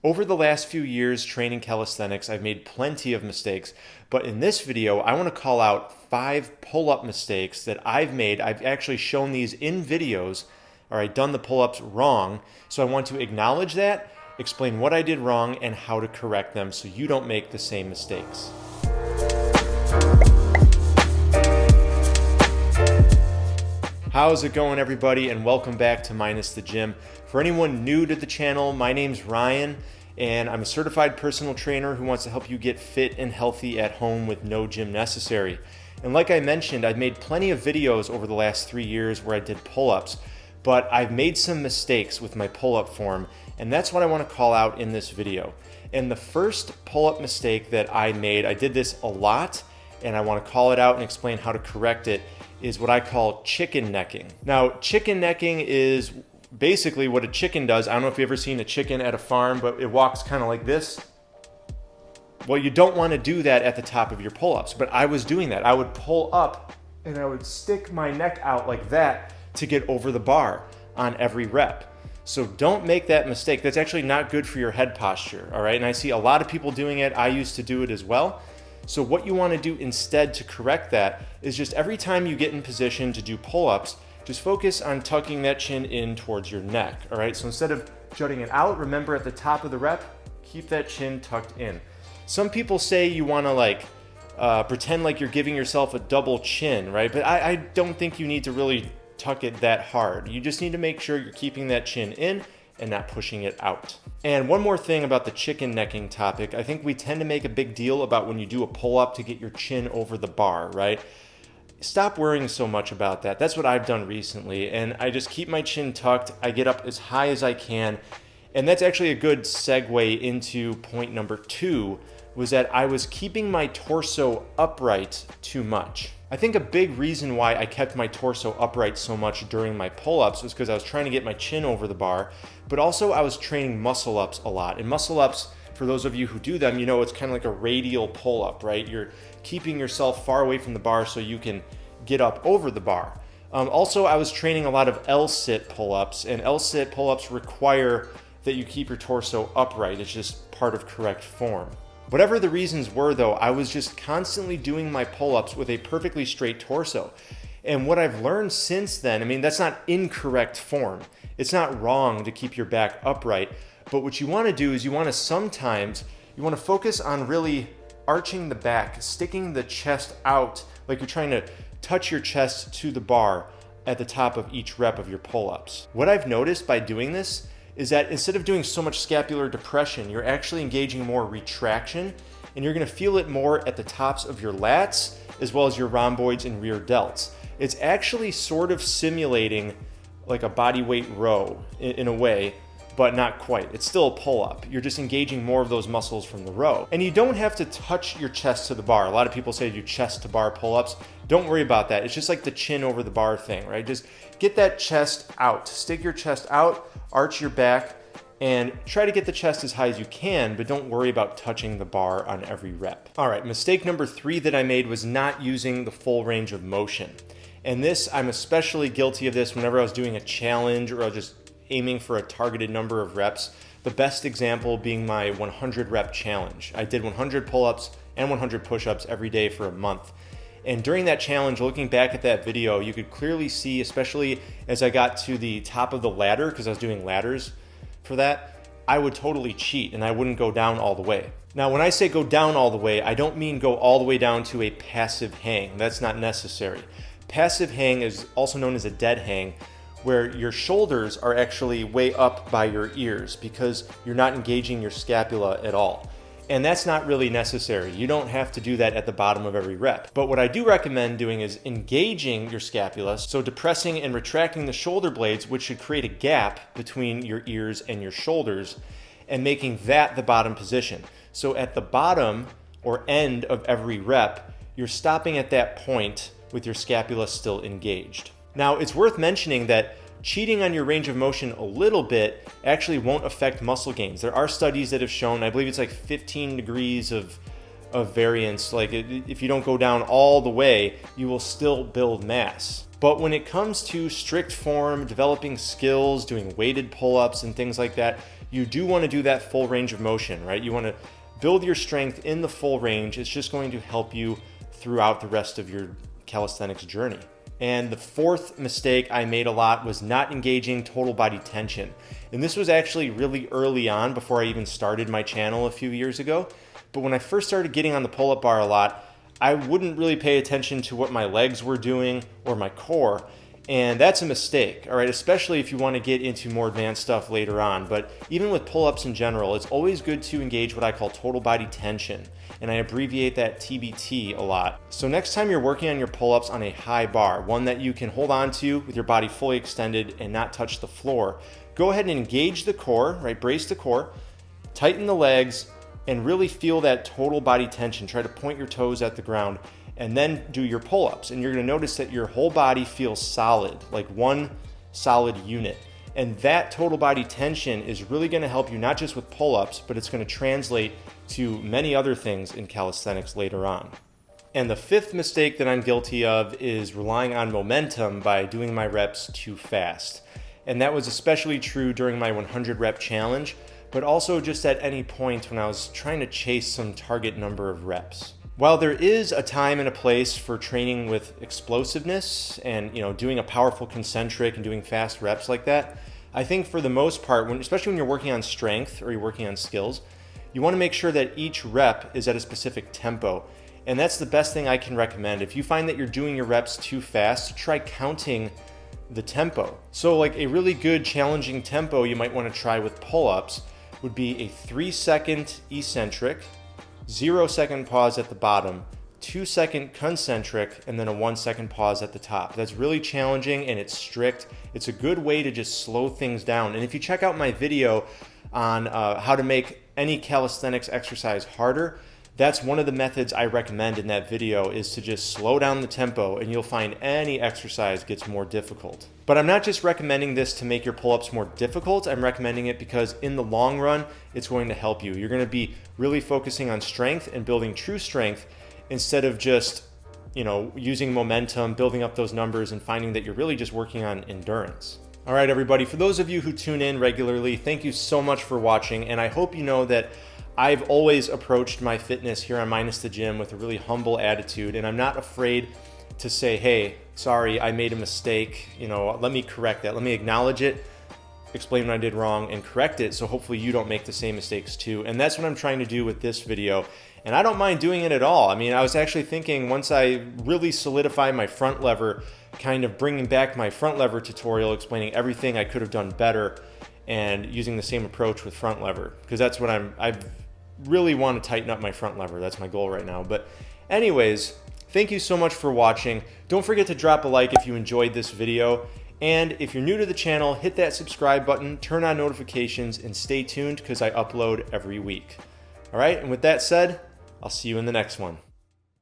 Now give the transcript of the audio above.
Over the last few years training calisthenics, I've made plenty of mistakes, but in this video, I want to call out 5 pull-up mistakes that I've made. I've actually shown these in videos, or I've done the pull-ups wrong, so I want to acknowledge that, explain what I did wrong, and how to correct them so you don't make the same mistakes. How's it going, everybody, and welcome back to Minus the Gym. For anyone new to the channel, my name's Ryan, and I'm a certified personal trainer who wants to help you get fit and healthy at home with no gym necessary. And like I mentioned, I've made plenty of videos over the last 3 years where I did pull-ups, but I've made some mistakes with my pull-up form, and that's what I want to call out in this video. And the first pull-up mistake that I made, I did this a lot, and I want to call it out and explain how to correct it, is what I call chicken necking. Now, chicken necking is basically what a chicken does. I don't know if you've ever seen a chicken at a farm, but it walks kind of like this. Well, you don't want to do that at the top of your pull-ups, but I was doing that. I would pull up and I would stick my neck out like that to get over the bar on every rep. So don't make that mistake. That's actually not good for your head posture, all right? And I see a lot of people doing it. I used to do it as well. So what you want to do instead to correct that is just every time you get in position to do pull-ups, just focus on tucking that chin in towards your neck, all right? So instead of jutting it out, remember at the top of the rep, keep that chin tucked in. Some people say you want to pretend like you're giving yourself a double chin, right? But I don't think you need to really tuck it that hard. You just need to make sure you're keeping that chin in and not pushing it out. And one more thing about the chicken necking topic, I think we tend to make a big deal about when you do a pull-up to get your chin over the bar, right? Stop worrying so much about that. That's what I've done recently, and I just keep my chin tucked. I get up as high as I can, and that's actually a good segue into point number 2, was that I was keeping my torso upright too much. I think a big reason why I kept my torso upright so much during my pull-ups was because I was trying to get my chin over the bar, but also I was training muscle-ups a lot. And muscle-ups, for those of you who do them, you know it's kind of like a radial pull-up, right? You're keeping yourself far away from the bar so you can get up over the bar. Also, I was training a lot of L-sit pull-ups, and L-sit pull-ups require that you keep your torso upright. It's just part of correct form. Whatever the reasons were, though, I was just constantly doing my pull-ups with a perfectly straight torso. And what I've learned since then, I mean, that's not incorrect form. It's not wrong to keep your back upright. But what you want to do is you want to focus on really arching the back, sticking the chest out like you're trying to touch your chest to the bar at the top of each rep of your pull-ups. What I've noticed by doing this is that instead of doing so much scapular depression, you're actually engaging more retraction, and you're going to feel it more at the tops of your lats as well as your rhomboids and rear delts. It's actually sort of simulating like a body weight row in a way, but not quite. It's still a pull-up. You're just engaging more of those muscles from the row. And you don't have to touch your chest to the bar. A lot of people say do chest to bar pull-ups. Don't worry about that. It's just like the chin over the bar thing, right? Just get that chest out. Stick your chest out, arch your back, and try to get the chest as high as you can, but don't worry about touching the bar on every rep. All right, mistake number 3 that I made was not using the full range of motion. And this, I'm especially guilty of this whenever I was doing a challenge or I was just aiming for a targeted number of reps. The best example being my 100 rep challenge. I did 100 pull-ups and 100 push-ups every day for a month. And during that challenge, looking back at that video, you could clearly see, especially as I got to the top of the ladder, because I was doing ladders for that, I would totally cheat and I wouldn't go down all the way. Now, when I say go down all the way, I don't mean go all the way down to a passive hang. That's not necessary. Passive hang is also known as a dead hang, where your shoulders are actually way up by your ears because you're not engaging your scapula at all. And that's not really necessary. You don't have to do that at the bottom of every rep. But what I do recommend doing is engaging your scapula, so depressing and retracting the shoulder blades, which should create a gap between your ears and your shoulders, and making that the bottom position. So at the bottom or end of every rep, you're stopping at that point with your scapula still engaged. Now, it's worth mentioning that cheating on your range of motion a little bit actually won't affect muscle gains. There are studies that have shown, I believe it's like 15 degrees of variance. Like if you don't go down all the way, you will still build mass. But when it comes to strict form, developing skills, doing weighted pull-ups and things like that, you do want to do that full range of motion, right? You want to build your strength in the full range. It's just going to help you throughout the rest of your calisthenics journey. And the fourth mistake I made a lot was not engaging total body tension. And this was actually really early on, before I even started my channel a few years ago. But when I first started getting on the pull-up bar a lot, I wouldn't really pay attention to what my legs were doing or my core. And that's a mistake, all right? Especially if you want to get into more advanced stuff later on. But even with pull-ups in general, it's always good to engage what I call total body tension. And I abbreviate that TBT a lot. So next time you're working on your pull-ups on a high bar, one that you can hold on to with your body fully extended and not touch the floor, go ahead and engage the core, right? Brace the core, tighten the legs, and really feel that total body tension. Try to point your toes at the ground, and then do your pull-ups. And you're gonna notice that your whole body feels solid, like one solid unit. And that total body tension is really gonna help you not just with pull-ups, but it's gonna translate to many other things in calisthenics later on. And the fifth mistake that I'm guilty of is relying on momentum by doing my reps too fast. And that was especially true during my 100 rep challenge, but also just at any point when I was trying to chase some target number of reps. While there is a time and a place for training with explosiveness and doing a powerful concentric and doing fast reps like that, I think for the most part, especially when you're working on strength or you're working on skills, you want to make sure that each rep is at a specific tempo. And that's the best thing I can recommend. If you find that you're doing your reps too fast, try counting the tempo. So like a really good challenging tempo you might want to try with pull-ups would be a 3-second eccentric, 0-second pause at the bottom, 2-second concentric, and then a 1-second pause at the top. That's really challenging and it's strict. It's a good way to just slow things down. And if you check out my video on how to make any calisthenics exercise harder, that's one of the methods I recommend in that video, is to just slow down the tempo, and you'll find any exercise gets more difficult. But I'm not just recommending this to make your pull-ups more difficult, I'm recommending it because in the long run, it's going to help you. You're going to be really focusing on strength and building true strength instead of just, using momentum, building up those numbers, and finding that you're really just working on endurance. All right, everybody, for those of you who tune in regularly, thank you so much for watching, and I hope you know that I've always approached my fitness here on Minus the Gym with a really humble attitude, and I'm not afraid to say, hey, sorry, I made a mistake. Let me correct that. Let me acknowledge it, explain what I did wrong, and correct it, so hopefully you don't make the same mistakes too. And that's what I'm trying to do with this video, and I don't mind doing it at all. I mean, I was actually thinking once I really solidify my front lever, kind of bringing back my front lever tutorial, explaining everything I could have done better, and using the same approach with front lever, because that's what I really want to tighten up my front lever. That's my goal right now. But anyways, thank you so much for watching. Don't forget to drop a like if you enjoyed this video. And if you're new to the channel, hit that subscribe button, turn on notifications, and stay tuned because I upload every week. All right, and with that said, I'll see you in the next one.